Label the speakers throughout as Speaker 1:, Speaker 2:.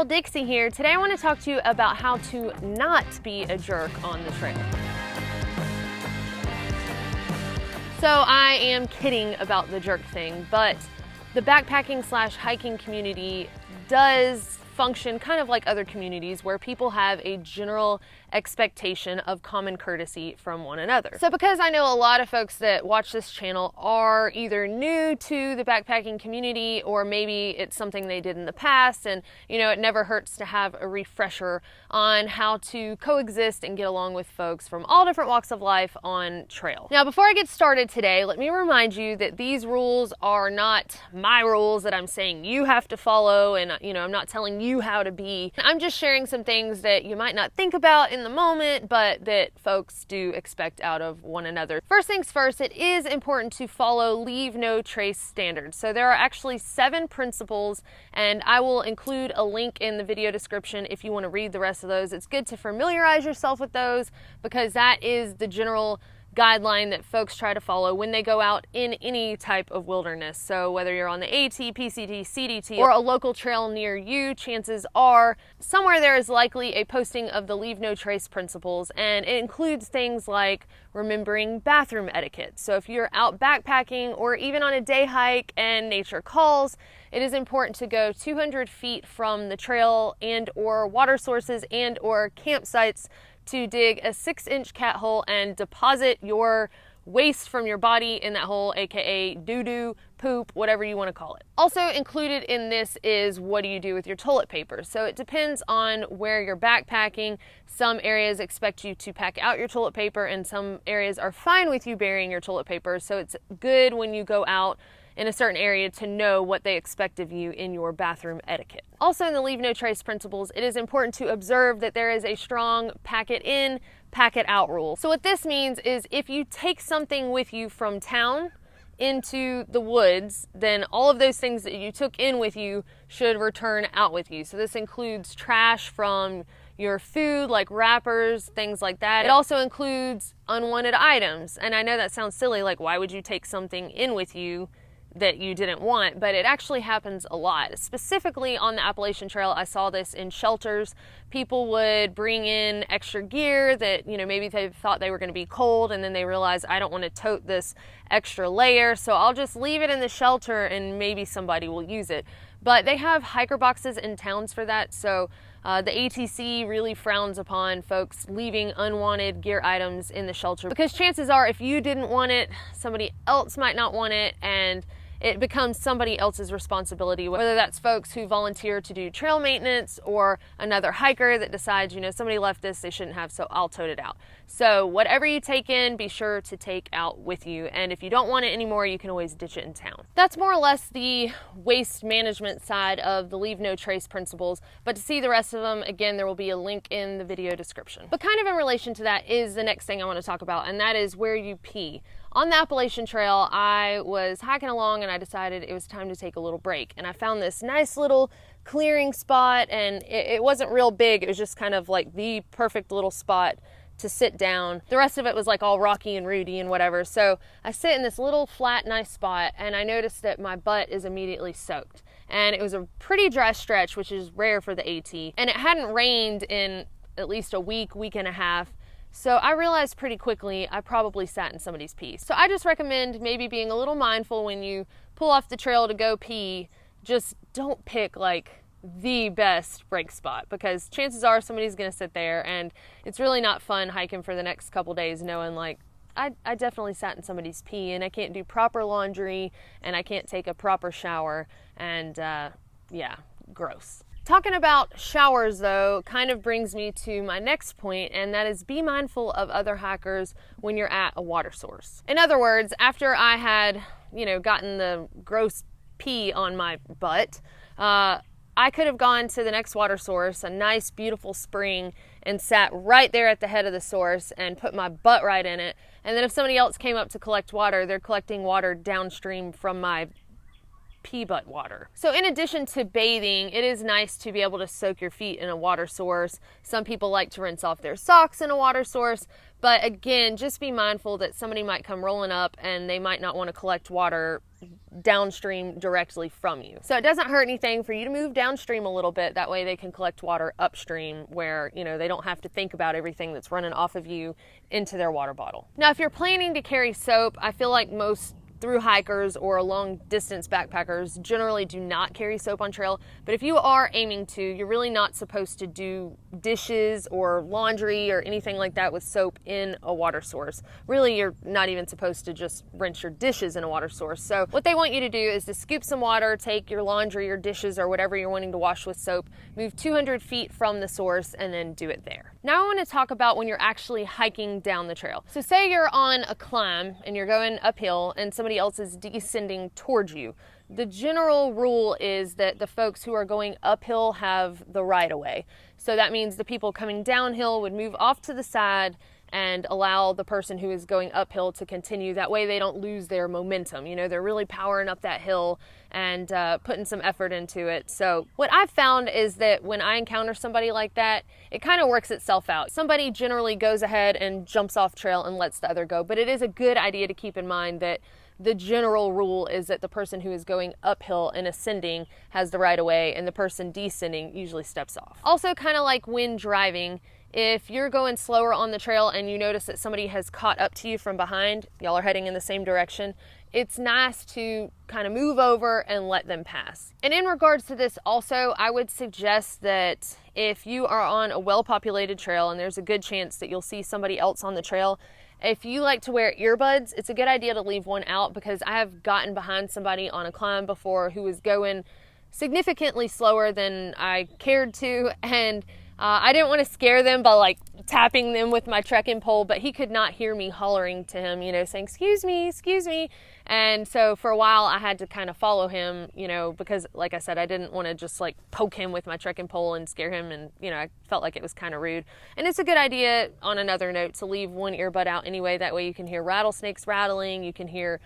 Speaker 1: y'all, Dixie here. Today I want to talk to you about how to not be a jerk on the trail. So I am kidding about the jerk thing, but the backpacking / hiking community does function kind of like other communities where people have a general expectation of common courtesy from one another. So because I know a lot of folks that watch this channel are either new to the backpacking community, or maybe it's something they did in the past, and you know, it never hurts to have a refresher on how to coexist and get along with folks from all different walks of life on trail. Now, before I get started today, let me remind you that these rules are not my rules that I'm saying you have to follow, and you know, I'm not telling you how to be. I'm just sharing some things that you might not think about in the moment, but that folks do expect out of one another. First things first, it is important to follow leave no trace standards. So there are actually 7 principles, and I will include a link in the video description if you want to read the rest of those. It's good to familiarize yourself with those because that is the general guideline that folks try to follow when they go out in any type of wilderness. So whether you're on the AT, PCT, CDT, or a local trail near you, chances are somewhere there is likely a posting of the leave no trace principles, and it includes things like remembering bathroom etiquette. So if you're out backpacking or even on a day hike and nature calls, it is important to go 200 feet from the trail and or water sources and or campsites to dig a 6-inch cat hole and deposit your waste from your body in that hole, aka doo-doo, poop, whatever you want to call it. Also included in this is what do you do with your toilet paper. So it depends on where you're backpacking. Some areas expect you to pack out your toilet paper, and some areas are fine with you burying your toilet paper. So it's good when you go out in a certain area to know what they expect of you in your bathroom etiquette. Also in the leave no trace principles, it is important to observe that there is a strong pack it in, pack it out rule. So what this means is if you take something with you from town into the woods, then all of those things that you took in with you should return out with you. So this includes trash from your food, like wrappers, things like that. It also includes unwanted items. And I know that sounds silly, like why would you take something in with you that you didn't want, but it actually happens a lot. Specifically on the Appalachian Trail, I saw this in shelters. People would bring in extra gear that, you know, maybe they thought they were going to be cold, and then they realized I don't want to tote this extra layer, so I'll just leave it in the shelter and maybe somebody will use it. But they have hiker boxes in towns for that, so the ATC really frowns upon folks leaving unwanted gear items in the shelter, because chances are if you didn't want it, somebody else might not want it, and it becomes somebody else's responsibility, whether that's folks who volunteer to do trail maintenance or another hiker that decides, you know, somebody left this, they shouldn't have, so I'll tote it out. So whatever you take in, be sure to take out with you. And if you don't want it anymore, you can always ditch it in town. That's more or less the waste management side of the leave no trace principles. But to see the rest of them, again, there will be a link in the video description. But kind of in relation to that is the next thing I want to talk about, and that is where you pee. On the Appalachian Trail, I was hiking along and I decided it was time to take a little break. And I found this nice little clearing spot, and it wasn't real big. It was just kind of like the perfect little spot to sit down. The rest of it was like all rocky and rooty and whatever. So I sit in this little flat, nice spot, and I noticed that my butt is immediately soaked. And it was a pretty dry stretch, which is rare for the AT. And it hadn't rained in at least a week and a half. So I realized pretty quickly I probably sat in somebody's pee. So I just recommend maybe being a little mindful when you pull off the trail to go pee. Just don't pick like the best break spot, because chances are somebody's gonna sit there, and it's really not fun hiking for the next couple days knowing like, I definitely sat in somebody's pee, and I can't do proper laundry, and I can't take a proper shower, and yeah, gross. Talking about showers, though, kind of brings me to my next point, and that is be mindful of other hikers when you're at a water source. In other words, after I had, you know, gotten the gross pee on my butt, I could have gone to the next water source, a nice, beautiful spring, and sat right there at the head of the source and put my butt right in it. And then if somebody else came up to collect water, they're collecting water downstream from my pee butt water. So in addition to bathing, it is nice to be able to soak your feet in a water source. Some people like to rinse off their socks in a water source, but again, just be mindful that somebody might come rolling up and they might not want to collect water downstream directly from you. So it doesn't hurt anything for you to move downstream a little bit. That way they can collect water upstream where, you know, they don't have to think about everything that's running off of you into their water bottle. Now, if you're planning to carry soap, I feel like most through hikers or long distance backpackers generally do not carry soap on trail, but if you are aiming to, you're really not supposed to do dishes or laundry or anything like that with soap in a water source. Really, you're not even supposed to just rinse your dishes in a water source. So what they want you to do is to scoop some water, take your laundry or dishes or whatever you're wanting to wash with soap, move 200 feet from the source, and then do it there. Now I want to talk about when you're actually hiking down the trail. So say you're on a climb and you're going uphill and somebody else is descending towards you. The general rule is that the folks who are going uphill have the right of way. So that means the people coming downhill would move off to the side and allow the person who is going uphill to continue. That way they don't lose their momentum. You know, they're really powering up that hill and putting some effort into it. So what I've found is that when I encounter somebody like that, it kind of works itself out. Somebody generally goes ahead and jumps off trail and lets the other go. But it is a good idea to keep in mind that the general rule is that the person who is going uphill and ascending has the right of way, and the person descending usually steps off. Also, kind of like when driving, if you're going slower on the trail and you notice that somebody has caught up to you from behind, y'all are heading in the same direction, it's nice to kind of move over and let them pass. And in regards to this also, I would suggest that if you are on a well-populated trail and there's a good chance that you'll see somebody else on the trail, if you like to wear earbuds, it's a good idea to leave one out, because I have gotten behind somebody on a climb before who was going significantly slower than I cared to, and I didn't want to scare them by like tapping them with my trekking pole, but he could not hear me hollering to him, you know, saying, excuse me, excuse me. And so for a while I had to kind of follow him, you know, because like I said, I didn't want to just like poke him with my trekking pole and scare him. And, you know, I felt like it was kind of rude. And it's a good idea, on another note, to leave one earbud out anyway. That way you can hear rattlesnakes rattling, you can hear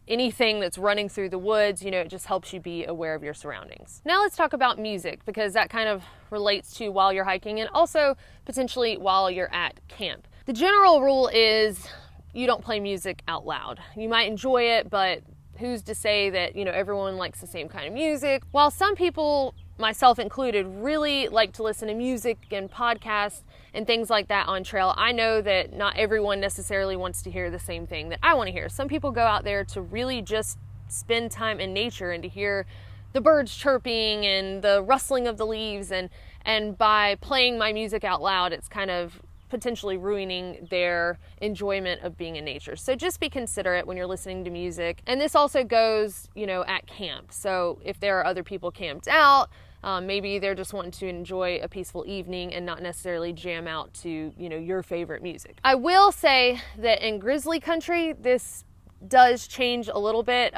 Speaker 1: anything that's running through the woods. You know, it just helps you be aware of your surroundings. Now let's talk about music, because that kind of relates to while you're hiking and also potentially while you're at camp. The general rule is you don't play music out loud. You might enjoy it, but who's to say that, you know, everyone likes the same kind of music? While some people, myself included, really like to listen to music and podcasts and things like that on trail, I know that not everyone necessarily wants to hear the same thing that I want to hear. Some people go out there to really just spend time in nature and to hear the birds chirping and the rustling of the leaves, and by playing my music out loud, it's kind of potentially ruining their enjoyment of being in nature. So just be considerate when you're listening to music. And this also goes, you know, at camp. So if there are other people camped out, maybe they're just wanting to enjoy a peaceful evening and not necessarily jam out to, you know, your favorite music. I will say that in grizzly country, this does change a little bit.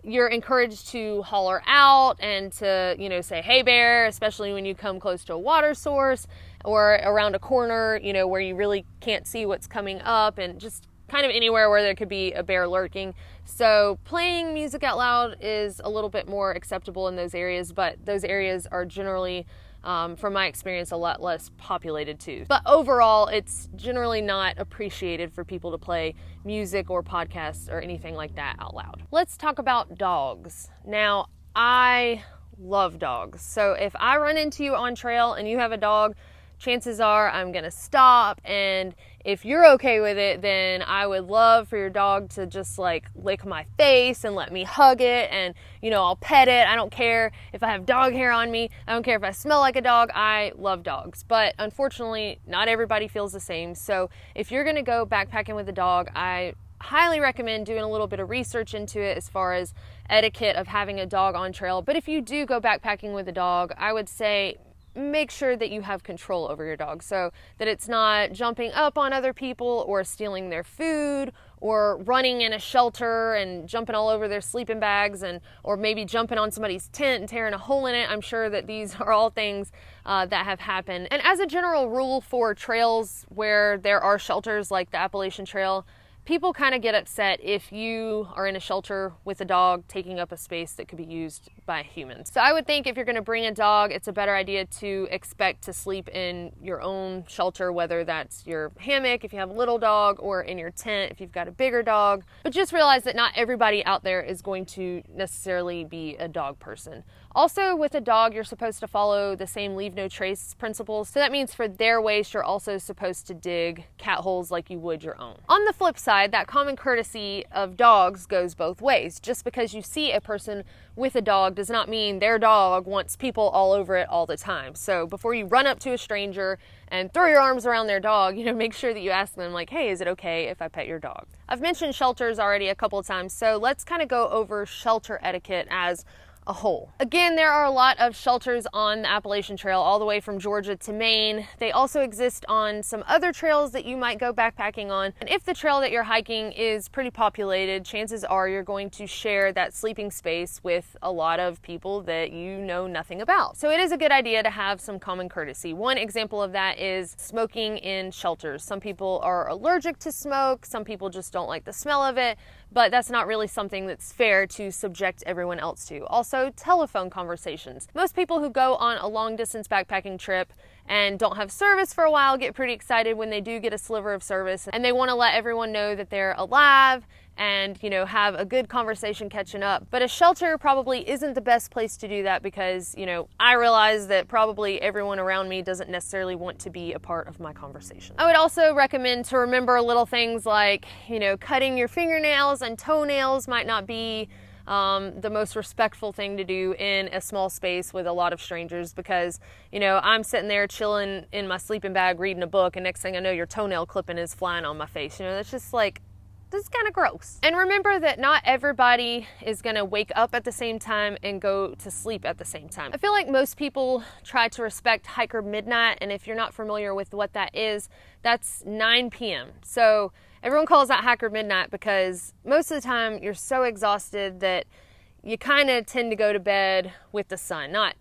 Speaker 1: You're encouraged to holler out and to, you know, say, hey bear, especially when you come close to a water source or around a corner, you know, where you really can't see what's coming up, and just kind of anywhere where there could be a bear lurking. So playing music out loud is a little bit more acceptable in those areas, but those areas are generally, from my experience, a lot less populated too. But overall, it's generally not appreciated for people to play music or podcasts or anything like that out loud. Let's talk about dogs. Now, I love dogs. So if I run into you on trail and you have a dog, chances are I'm gonna stop, and if you're okay with it, then I would love for your dog to just like lick my face and let me hug it, and, you know, I'll pet it. I don't care if I have dog hair on me. I don't care if I smell like a dog. I love dogs, but unfortunately not everybody feels the same. So if you're gonna go backpacking with a dog, I highly recommend doing a little bit of research into it as far as etiquette of having a dog on trail. But if you do go backpacking with a dog, I would say make sure that you have control over your dog, so that it's not jumping up on other people or stealing their food or running in a shelter and jumping all over their sleeping bags, and or maybe jumping on somebody's tent and tearing a hole in it. I'm sure that these are all things that have happened. And as a general rule for trails where there are shelters like the Appalachian Trail, people kind of get upset if you are in a shelter with a dog taking up a space that could be used by humans. So I would think if you're going to bring a dog, it's a better idea to expect to sleep in your own shelter, whether that's your hammock if you have a little dog, or in your tent if you've got a bigger dog. But just realize that not everybody out there is going to necessarily be a dog person. Also, with a dog, you're supposed to follow the same leave no trace principles. So that means for their waste, you're also supposed to dig cat holes like you would your own. On the flip side, that common courtesy of dogs goes both ways. Just because you see a person with a dog does not mean their dog wants people all over it all the time. So before you run up to a stranger and throw your arms around their dog, make sure that you ask them like, hey, is it okay if I pet your dog? I've mentioned shelters already a couple of times, so let's kind of go over shelter etiquette as a whole. Again, there are a lot of shelters on the Appalachian Trail all the way from Georgia to Maine. They also exist on some other trails that you might go backpacking on. And if the trail that you're hiking is pretty populated, chances are you're going to share that sleeping space with a lot of people that you know nothing about. So it is a good idea to have some common courtesy. One example of that is smoking in shelters. Some people are allergic to smoke, some people just don't like the smell of it, but that's not really something that's fair to subject everyone else to. Also, telephone conversations. Most people who go on a long distance backpacking trip and don't have service for a while get pretty excited when they do get a sliver of service, and they want to let everyone know that they're alive and have a good conversation catching up. But a shelter probably isn't the best place to do that because I realize that probably everyone around me doesn't necessarily want to be a part of my conversation. I would also recommend to remember little things like cutting your fingernails and toenails might not be the most respectful thing to do in a small space with a lot of strangers, because I'm sitting there chilling in my sleeping bag reading a book, and next thing I know your toenail clipping is flying on my face. That's just like, this is kind of gross. And remember that not everybody is going to wake up at the same time and go to sleep at the same time. I feel like most people try to respect hiker midnight, and if you're not familiar with what that is, that's 9 p.m. So everyone calls that hiker midnight because most of the time you're so exhausted that you kind of tend to go to bed with the sun, not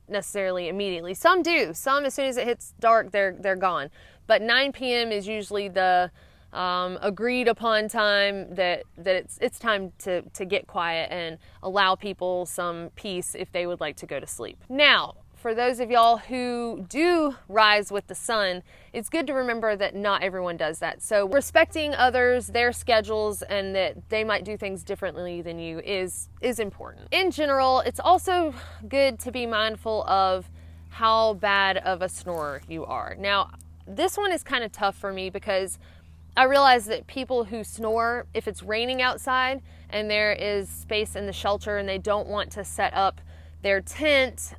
Speaker 1: necessarily immediately. Some do. Some, as soon as it hits dark, they're gone. But 9 p.m. is usually the agreed upon time that it's time to get quiet and allow people some peace if they would like to go to sleep. Now, for those of y'all who do rise with the sun, it's good to remember that not everyone does that. So respecting others, their schedules, and that they might do things differently than you is important. In general, it's also good to be mindful of how bad of a snorer you are. Now, this one is kind of tough for me because I realize that people who snore, if it's raining outside and there is space in the shelter and they don't want to set up their tent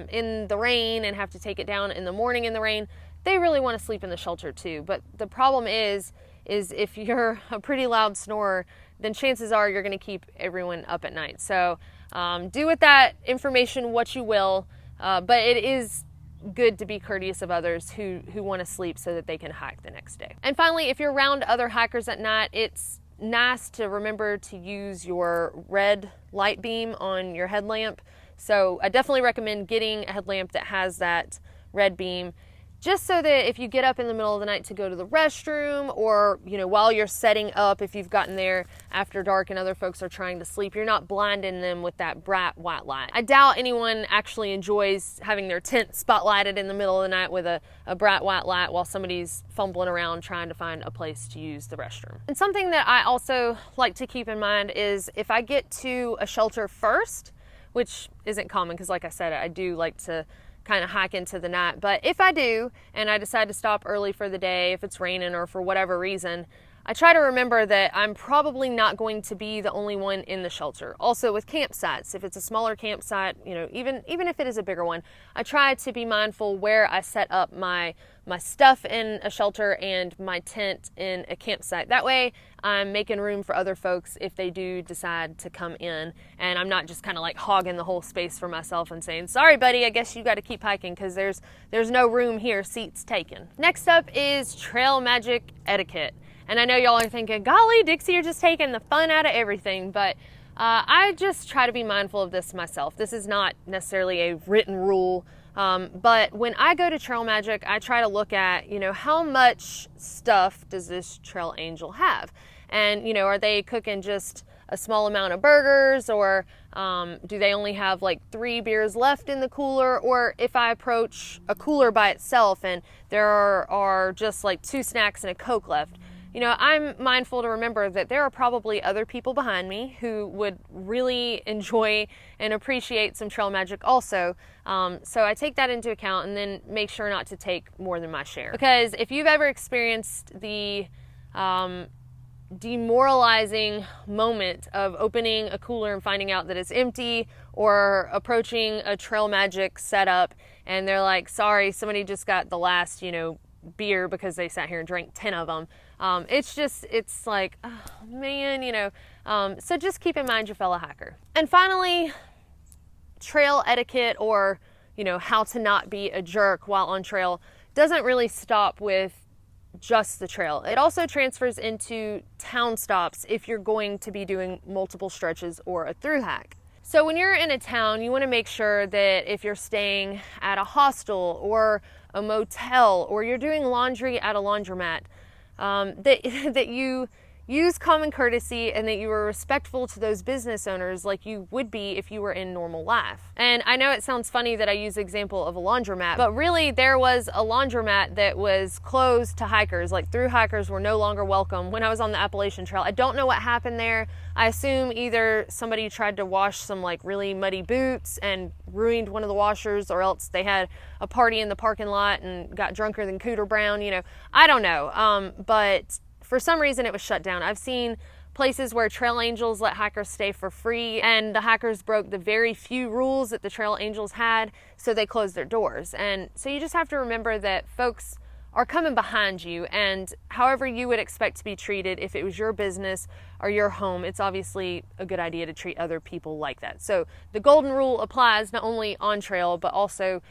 Speaker 1: in the rain and have to take it down in the morning in the rain, they really want to sleep in the shelter too. But the problem is if you're a pretty loud snorer, then chances are you're going to keep everyone up at night. So do with that information what you will, but it is good to be courteous of others who want to sleep so that they can hike the next day. And finally, if you're around other hikers at night, it's nice to remember to use your red light beam on your headlamp. So I definitely recommend getting a headlamp that has that red beam, just so that if you get up in the middle of the night to go to the restroom, or while you're setting up, if you've gotten there after dark and other folks are trying to sleep, you're not blinding them with that bright white light. I doubt anyone actually enjoys having their tent spotlighted in the middle of the night with a bright white light while somebody's fumbling around trying to find a place to use the restroom. And something that I also like to keep in mind is if I get to a shelter first, which isn't common because like I said, I do like to kind of hike into the night. But if I do, and I decide to stop early for the day, if it's raining or for whatever reason, I try to remember that I'm probably not going to be the only one in the shelter. Also with campsites, if it's a smaller campsite, even if it is a bigger one, I try to be mindful where I set up my stuff in a shelter and my tent in a campsite. That way I'm making room for other folks if they do decide to come in, and I'm not just kind of like hogging the whole space for myself and saying, sorry buddy, I guess you got to keep hiking because there's no room here, seats taken. Next up is trail magic etiquette. And I know y'all are thinking, golly, Dixie, you're just taking the fun out of everything. But I just try to be mindful of this myself. This is not necessarily a written rule. But when I go to Trail Magic, I try to look at, how much stuff does this trail angel have? And, you know, are they cooking just a small amount of burgers, or do they only have like 3 beers left in the cooler? Or if I approach a cooler by itself and there are just like 2 snacks and a Coke left, you know, I'm mindful to remember that there are probably other people behind me who would really enjoy and appreciate some trail magic also. So I take that into account and then make sure not to take more than my share. Because if you've ever experienced the demoralizing moment of opening a cooler and finding out that it's empty, or approaching a trail magic setup and they're like, sorry, somebody just got the last, you know, beer because they sat here and drank 10 of them. It's like, oh man, you know, so just keep in mind your fellow hiker. And finally, trail etiquette, or, you know, how to not be a jerk while on trail, doesn't really stop with just the trail. It also transfers into town stops if you're going to be doing multiple stretches or a thru hike. So when you're in a town, you want to make sure that if you're staying at a hostel or a motel, or you're doing laundry at a laundromat, that you use common courtesy and that you are respectful to those business owners like you would be if you were in normal life. And I know it sounds funny that I use the example of a laundromat, but really there was a laundromat that was closed to hikers. Like, thru hikers were no longer welcome when I was on the Appalachian Trail. I don't know what happened there. I assume either somebody tried to wash some like really muddy boots and ruined one of the washers, or else they had a party in the parking lot and got drunker than Cooter Brown, you know. I don't know, but for some reason it was shut down. I've seen places where trail angels let hikers stay for free, and the hikers broke the very few rules that the trail angels had, so they closed their doors. And so you just have to remember that folks are coming behind you, and however you would expect to be treated if it was your business or your home, it's obviously a good idea to treat other people like that. So the golden rule applies not only on trail, but also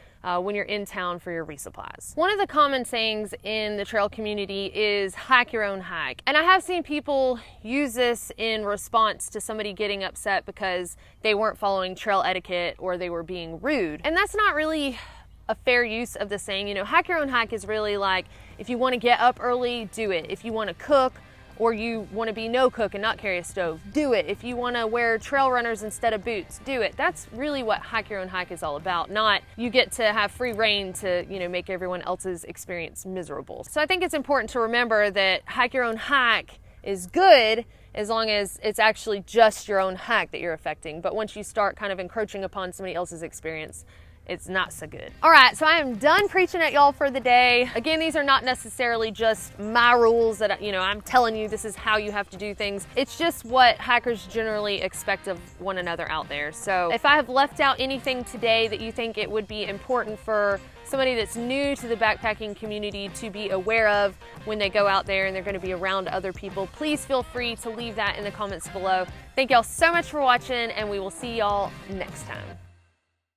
Speaker 1: when you're in town for your resupplies. One of the common sayings in the trail community is hike your own hike. And I have seen people use this in response to somebody getting upset because they weren't following trail etiquette or they were being rude. And that's not really a fair use of the saying. You know, hike your own hike is really like, if you want to get up early, do it. If you want to cook, or you want to be no cook and not carry a stove, do it. If you want to wear trail runners instead of boots, do it. That's really what hike your own hike is all about, not you get to have free reign to, you know, make everyone else's experience miserable. So I think it's important to remember that hike your own hike is good as long as it's actually just your own hike that you're affecting. But once you start kind of encroaching upon somebody else's experience, it's not so good. All right, so I am done preaching at y'all for the day. Again, these are not necessarily just my rules that, you know, I'm telling you this is how you have to do things. It's just what hikers generally expect of one another out there. So if I have left out anything today that you think it would be important for somebody that's new to the backpacking community to be aware of when they go out there and they're gonna be around other people, please feel free to leave that in the comments below. Thank y'all so much for watching, and we will see y'all next time.